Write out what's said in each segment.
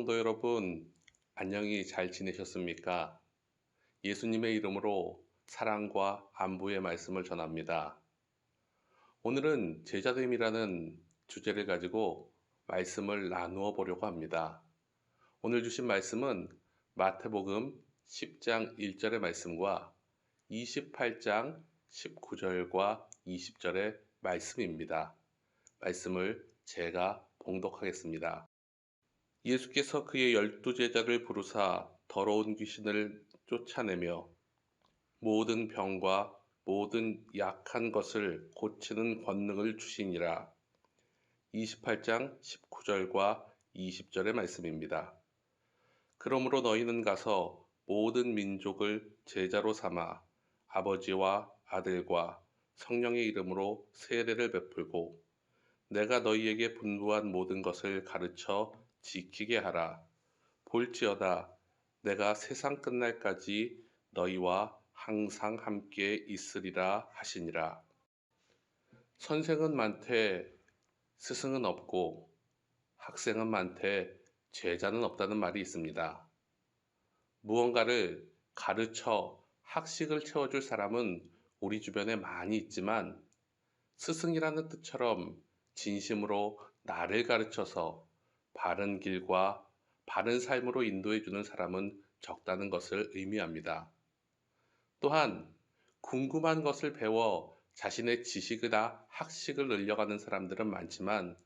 성도 여러분, 안녕히 잘 지내셨습니까? 예수님의 이름으로 사랑과 안부의 말씀을 전합니다. 오늘은 제자됨이라는 주제를 가지고 말씀을 나누어 보려고 합니다. 오늘 주신 말씀은 마태복음 10장 1절의 말씀과 28장 19절과 20절의 말씀입니다. 말씀을 제가 봉독하겠습니다. 예수께서 그의 12제자를 부르사 더러운 귀신을 쫓아내며 모든 병과 모든 약한 것을 고치는 권능을 주시니라. 28장 19절과 20절의 말씀입니다. 그러므로 너희는 가서 모든 민족을 제자로 삼아 아버지와 아들과 성령의 이름으로 세례를 베풀고 내가 너희에게 분부한 모든 것을 가르쳐 지키게 하라. 볼지어다 내가 세상 끝날까지 너희와 항상 함께 있으리라 하시니라. 선생은 많되 스승은 없고 학생은 많되 제자는 없다는 말이 있습니다. 무언가를 가르쳐 학식을 채워줄 사람은 우리 주변에 많이 있지만 스승이라는 뜻처럼 진심으로 나를 가르쳐서 바른 길과 바른 삶으로 인도해 주는 사람은 적다는 것을 의미합니다. 또한 궁금한 것을 배워 자신의 지식이나 학식을 늘려가는 사람들은 많지만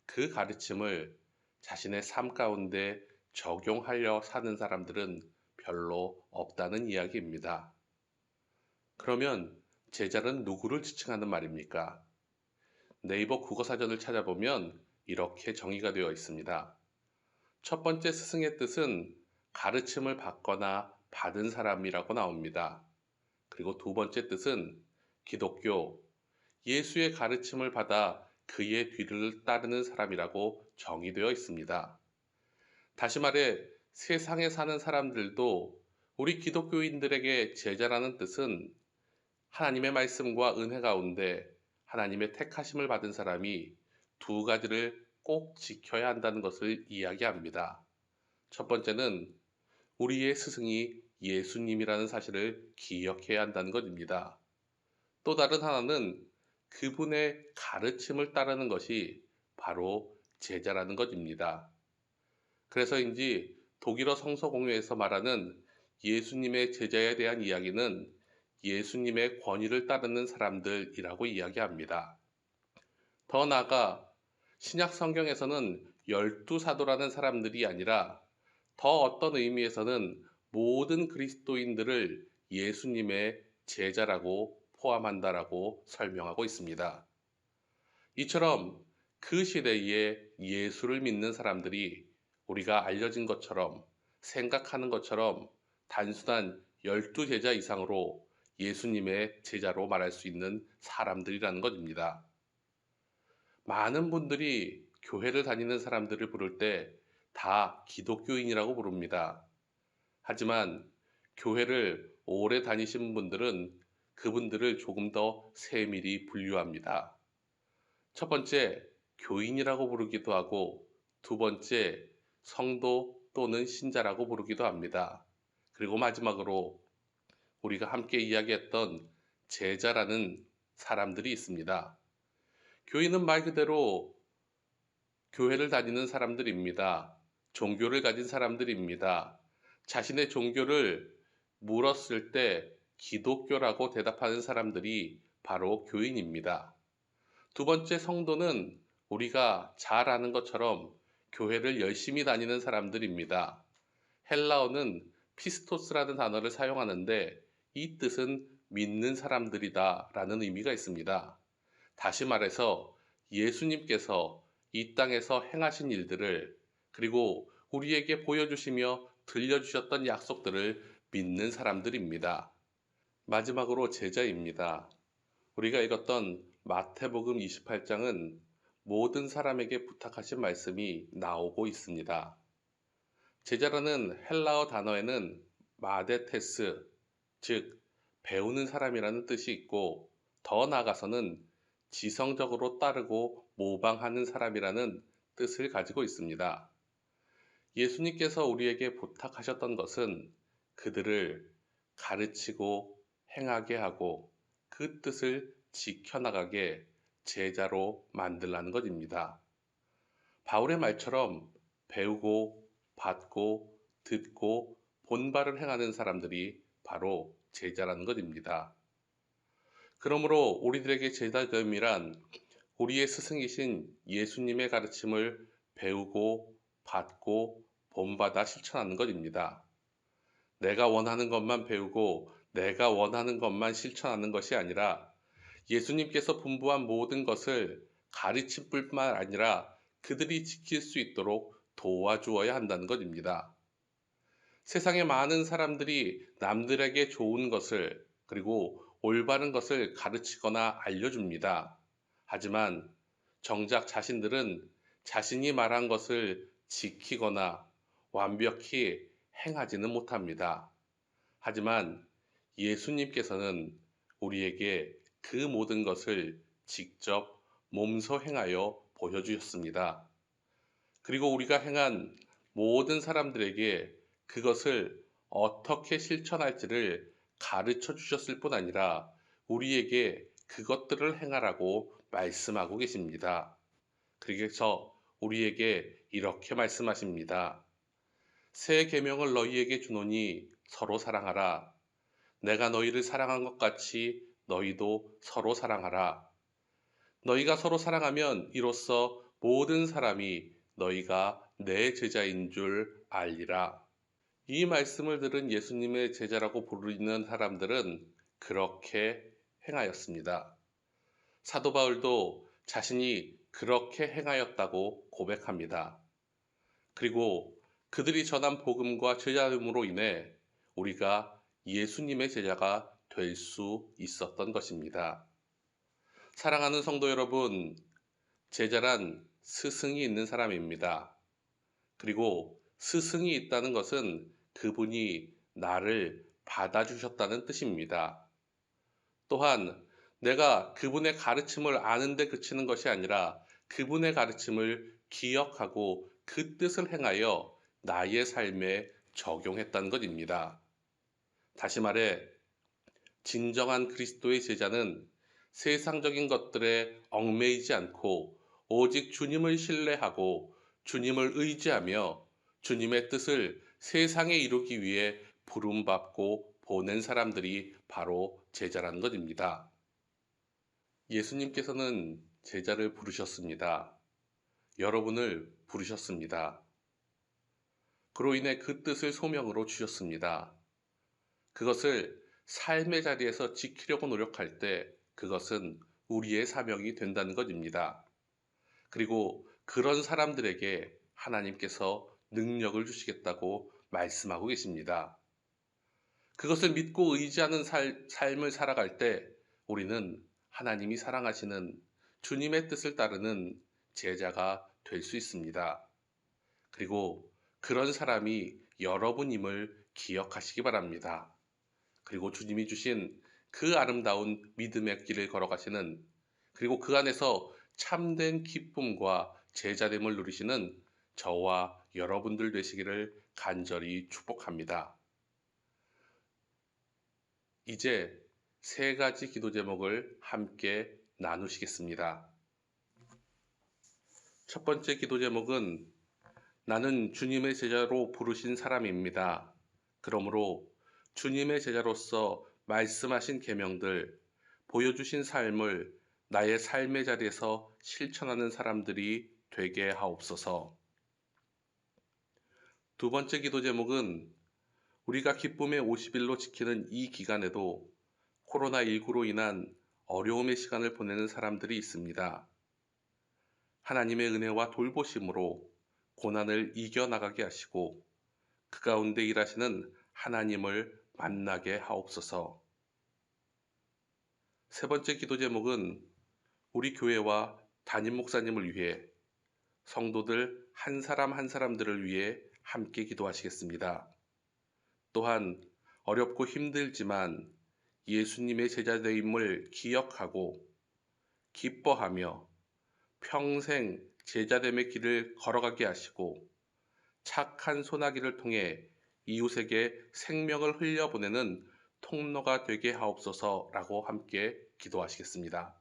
그 가르침을 자신의 삶 가운데 적용하려 사는 사람들은 별로 없다는 이야기입니다. 그러면 제자는 누구를 지칭하는 말입니까? 네이버 국어사전을 찾아보면 이렇게 정의가 되어 있습니다. 첫 번째 스승의 뜻은 가르침을 받거나 받은 사람이라고 나옵니다. 그리고 두 번째 뜻은 기독교, 예수의 가르침을 받아 그의 뒤를 따르는 사람이라고 정의되어 있습니다. 다시 말해 세상에 사는 사람들도 우리 기독교인들에게 제자라는 뜻은 하나님의 말씀과 은혜 가운데 하나님의 택하심을 받은 사람이 두 가지를 꼭 지켜야 한다는 것을 이야기합니다. 첫 번째는 우리의 스승이 예수님이라는 사실을 기억해야 한다는 것입니다. 또 다른 하나는 그분의 가르침을 따르는 것이 바로 제자라는 것입니다. 그래서인지 독일어 성서공회에서 말하는 예수님의 제자에 대한 이야기는 예수님의 권위를 따르는 사람들이라고 이야기합니다. 더 나아가 신약 성경에서는 12사도라는 사람들이 아니라 더 어떤 의미에서는 모든 그리스도인들을 예수님의 제자라고 포함한다라고 설명하고 있습니다. 이처럼 그 시대에 예수를 믿는 사람들이 우리가 알려진 것처럼 생각하는 것처럼 단순한 12제자 이상으로 예수님의 제자로 말할 수 있는 사람들이라는 것입니다. 많은 분들이 교회를 다니는 사람들을 부를 때 다 기독교인이라고 부릅니다. 하지만 교회를 오래 다니신 분들은 그분들을 조금 더 세밀히 분류합니다. 첫 번째, 교인이라고 부르기도 하고, 두 번째, 성도 또는 신자라고 부르기도 합니다. 그리고 마지막으로 우리가 함께 이야기했던 제자라는 사람들이 있습니다. 교인은 말 그대로 교회를 다니는 사람들입니다. 종교를 가진 사람들입니다. 자신의 종교를 물었을 때 기독교라고 대답하는 사람들이 바로 교인입니다. 두 번째 성도는 우리가 잘 아는 것처럼 교회를 열심히 다니는 사람들입니다. 헬라어는 피스토스라는 단어를 사용하는데 이 뜻은 믿는 사람들이다 라는 의미가 있습니다. 다시 말해서 예수님께서 이 땅에서 행하신 일들을 그리고 우리에게 보여주시며 들려주셨던 약속들을 믿는 사람들입니다. 마지막으로 제자입니다. 우리가 읽었던 마태복음 28장은 모든 사람에게 부탁하신 말씀이 나오고 있습니다. 제자라는 헬라어 단어에는 마데테스, 즉 배우는 사람이라는 뜻이 있고 더 나아가서는 지성적으로 따르고 모방하는 사람이라는 뜻을 가지고 있습니다. 예수님께서 우리에게 부탁하셨던 것은 그들을 가르치고 행하게 하고 그 뜻을 지켜나가게 제자로 만들라는 것입니다. 바울의 말처럼 배우고 받고 듣고 본받을 행하는 사람들이 바로 제자라는 것입니다. 그러므로 우리들에게 제자됨이란 우리의 스승이신 예수님의 가르침을 배우고 받고 본받아 실천하는 것입니다. 내가 원하는 것만 배우고 내가 원하는 것만 실천하는 것이 아니라 예수님께서 분부한 모든 것을 가르칠 뿐만 아니라 그들이 지킬 수 있도록 도와주어야 한다는 것입니다. 세상에 많은 사람들이 남들에게 좋은 것을 그리고 올바른 것을 가르치거나 알려줍니다. 하지만 정작 자신들은 자신이 말한 것을 지키거나 완벽히 행하지는 못합니다. 하지만 예수님께서는 우리에게 그 모든 것을 직접 몸소 행하여 보여주셨습니다. 그리고 우리가 행한 모든 사람들에게 그것을 어떻게 실천할지를 가르쳐 주셨을 뿐 아니라 우리에게 그것들을 행하라고 말씀하고 계십니다. 그래서 우리에게 이렇게 말씀하십니다. 새 계명을 너희에게 주노니 서로 사랑하라. 내가 너희를 사랑한 것 같이 너희도 서로 사랑하라. 너희가 서로 사랑하면 이로써 모든 사람이 너희가 내 제자인 줄 알리라. 이 말씀을 들은 예수님의 제자라고 부르는 사람들은 그렇게 행하였습니다. 사도 바울도 자신이 그렇게 행하였다고 고백합니다. 그리고 그들이 전한 복음과 제자됨으로 인해 우리가 예수님의 제자가 될 수 있었던 것입니다. 사랑하는 성도 여러분, 제자란 스승이 있는 사람입니다. 그리고 스승이 있다는 것은 그분이 나를 받아주셨다는 뜻입니다. 또한 내가 그분의 가르침을 아는데 그치는 것이 아니라 그분의 가르침을 기억하고 그 뜻을 행하여 나의 삶에 적용했다는 것입니다. 다시 말해, 진정한 그리스도의 제자는 세상적인 것들에 얽매이지 않고 오직 주님을 신뢰하고 주님을 의지하며 주님의 뜻을 세상에 이루기 위해 부름받고 보낸 사람들이 바로 제자라는 것입니다. 예수님께서는 제자를 부르셨습니다. 여러분을 부르셨습니다. 그로 인해 그 뜻을 소명으로 주셨습니다. 그것을 삶의 자리에서 지키려고 노력할 때 그것은 우리의 사명이 된다는 것입니다. 그리고 그런 사람들에게 하나님께서 능력을 주시겠다고 말씀하고 계십니다. 그것을 믿고 의지하는 삶을 살아갈 때 우리는 하나님이 사랑하시는 주님의 뜻을 따르는 제자가 될 수 있습니다. 그리고 그런 사람이 여러분임을 기억하시기 바랍니다. 그리고 주님이 주신 그 아름다운 믿음의 길을 걸어가시는 그리고 그 안에서 참된 기쁨과 제자됨을 누리시는 저와 여러분들 되시기를 간절히 축복합니다. 이제 세 가지 기도 제목을 함께 나누시겠습니다. 첫 번째 기도 제목은 나는 주님의 제자로 부르신 사람입니다. 그러므로 주님의 제자로서 말씀하신 계명들, 보여주신 삶을 나의 삶의 자리에서 실천하는 사람들이 되게 하옵소서. 두 번째 기도 제목은 우리가 기쁨의 50일로 지키는 이 기간에도 코로나19로 인한 어려움의 시간을 보내는 사람들이 있습니다. 하나님의 은혜와 돌보심으로 고난을 이겨나가게 하시고 그 가운데 일하시는 하나님을 만나게 하옵소서. 세 번째 기도 제목은 우리 교회와 담임 목사님을 위해 성도들 한 사람 한 사람들을 위해 함께 기도하시겠습니다. 또한 어렵고 힘들지만 예수님의 제자됨을 기억하고 기뻐하며 평생 제자됨의 길을 걸어가게 하시고 착한 소나기를 통해 이웃에게 생명을 흘려보내는 통로가 되게 하옵소서라고 함께 기도하시겠습니다.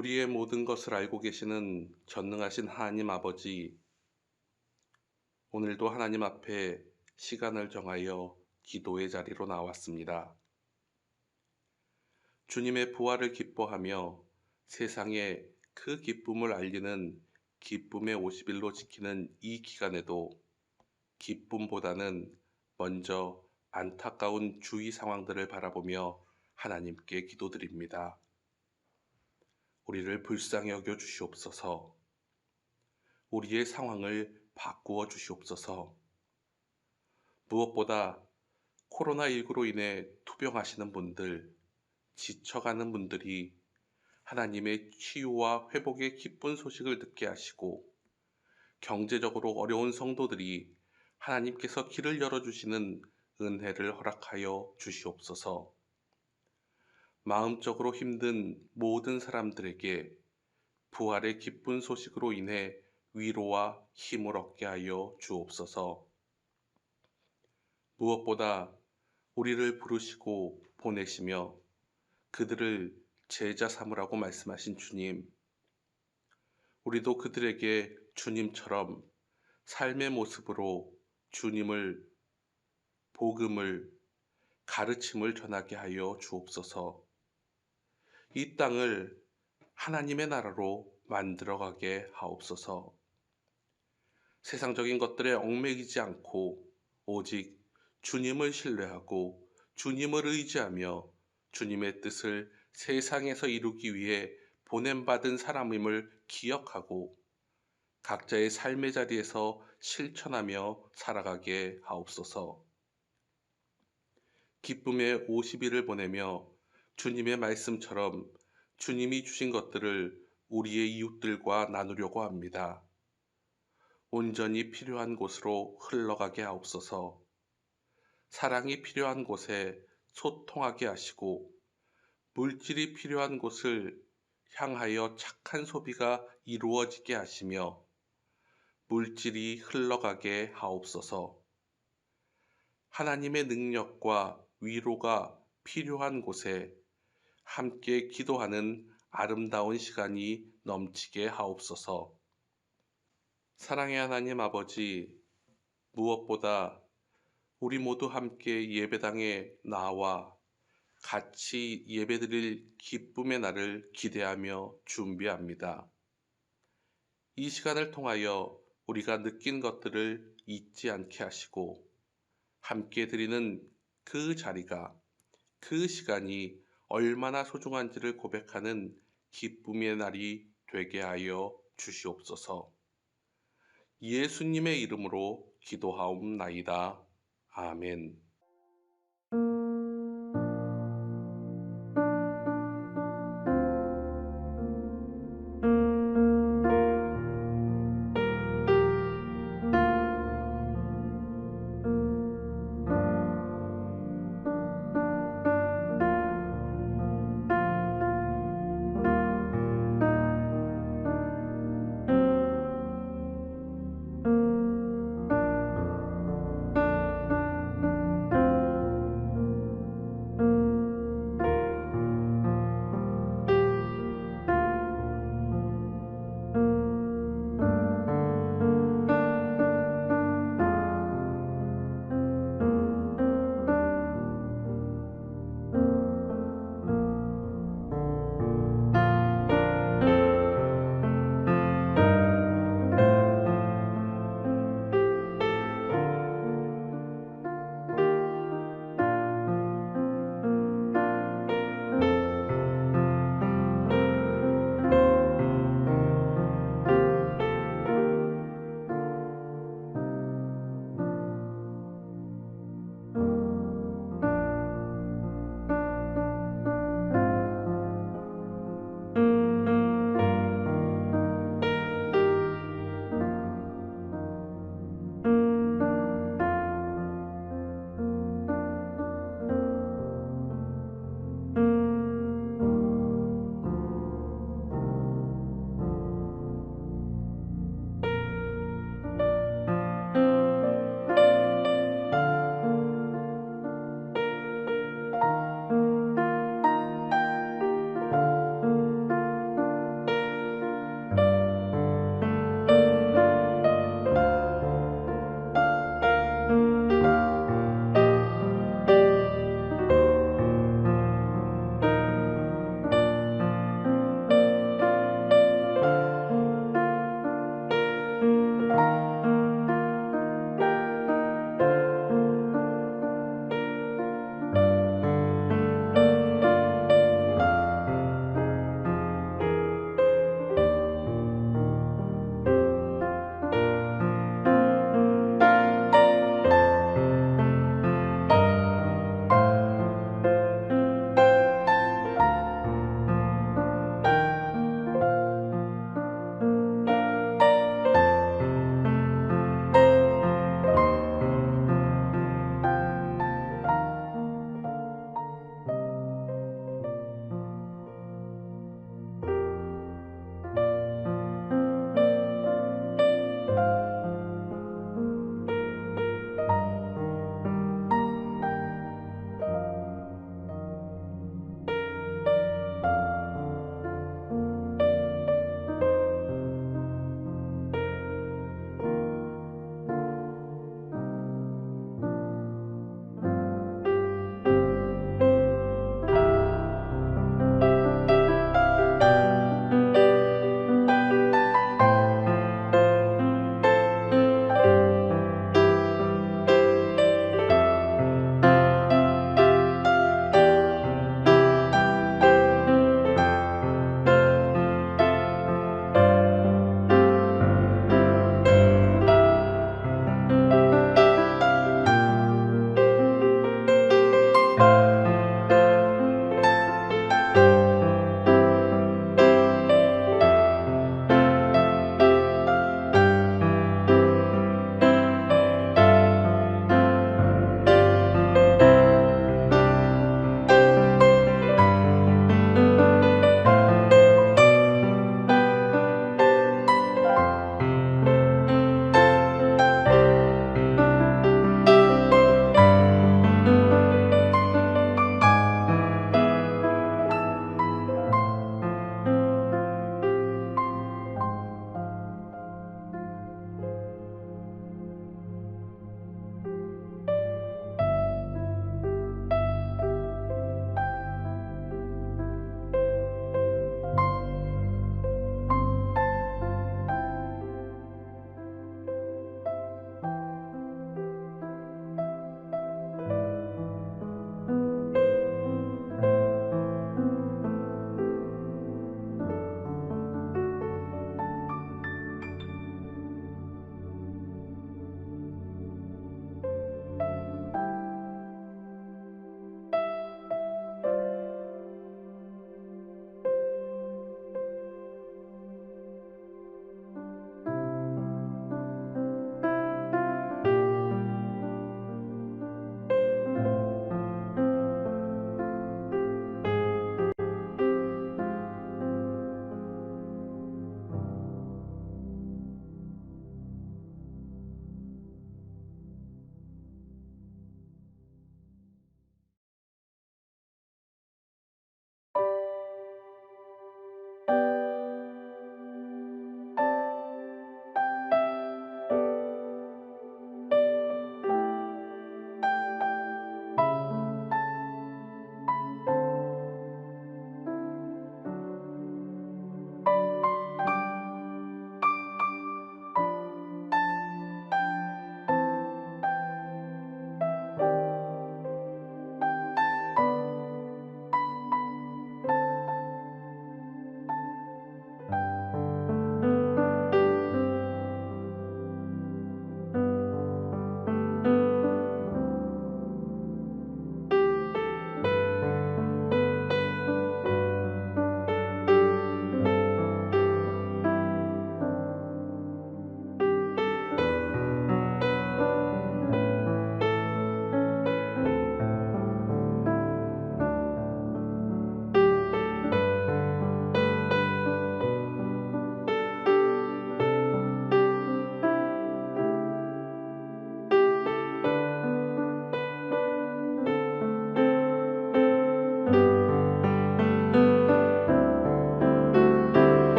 우리의 모든 것을 알고 계시는 전능하신 하나님 아버지, 오늘도 하나님 앞에 시간을 정하여 기도의 자리로 나왔습니다. 주님의 부활을 기뻐하며 세상에 그 기쁨을 알리는 기쁨의 50일로 지키는 이 기간에도 기쁨보다는 먼저 안타까운 주위 상황들을 바라보며 하나님께 기도드립니다. 우리를 불쌍히 여겨 주시옵소서. 우리의 상황을 바꾸어 주시옵소서. 무엇보다 코로나19로 인해 투병하시는 분들, 지쳐가는 분들이 하나님의 치유와 회복의 기쁜 소식을 듣게 하시고, 경제적으로 어려운 성도들이 하나님께서 길을 열어주시는 은혜를 허락하여 주시옵소서. 마음적으로 힘든 모든 사람들에게 부활의 기쁜 소식으로 인해 위로와 힘을 얻게 하여 주옵소서. 무엇보다 우리를 부르시고 보내시며 그들을 제자 삼으라고 말씀하신 주님, 우리도 그들에게 주님처럼 삶의 모습으로 주님을, 복음을, 가르침을 전하게 하여 주옵소서. 이 땅을 하나님의 나라로 만들어가게 하옵소서. 세상적인 것들에 얽매이지 않고 오직 주님을 신뢰하고 주님을 의지하며 주님의 뜻을 세상에서 이루기 위해 보냄받은 사람임을 기억하고 각자의 삶의 자리에서 실천하며 살아가게 하옵소서. 기쁨의 50일을 보내며 주님의 말씀처럼 주님이 주신 것들을 우리의 이웃들과 나누려고 합니다. 온전히 필요한 곳으로 흘러가게 하옵소서. 사랑이 필요한 곳에 소통하게 하시고 물질이 필요한 곳을 향하여 착한 소비가 이루어지게 하시며 물질이 흘러가게 하옵소서. 하나님의 능력과 위로가 필요한 곳에 함께 기도하는 아름다운 시간이 넘치게 하옵소서. 사랑의 하나님 아버지, 무엇보다 우리 모두 함께 예배당에 나와 같이 예배드릴 기쁨의 날을 기대하며 준비합니다. 이 시간을 통하여 우리가 느낀 것들을 잊지 않게 하시고 함께 드리는 그 자리가, 그 시간이 얼마나 소중한지를 고백하는 기쁨의 날이 되게 하여 주시옵소서. 예수님의 이름으로 기도하옵나이다. 아멘.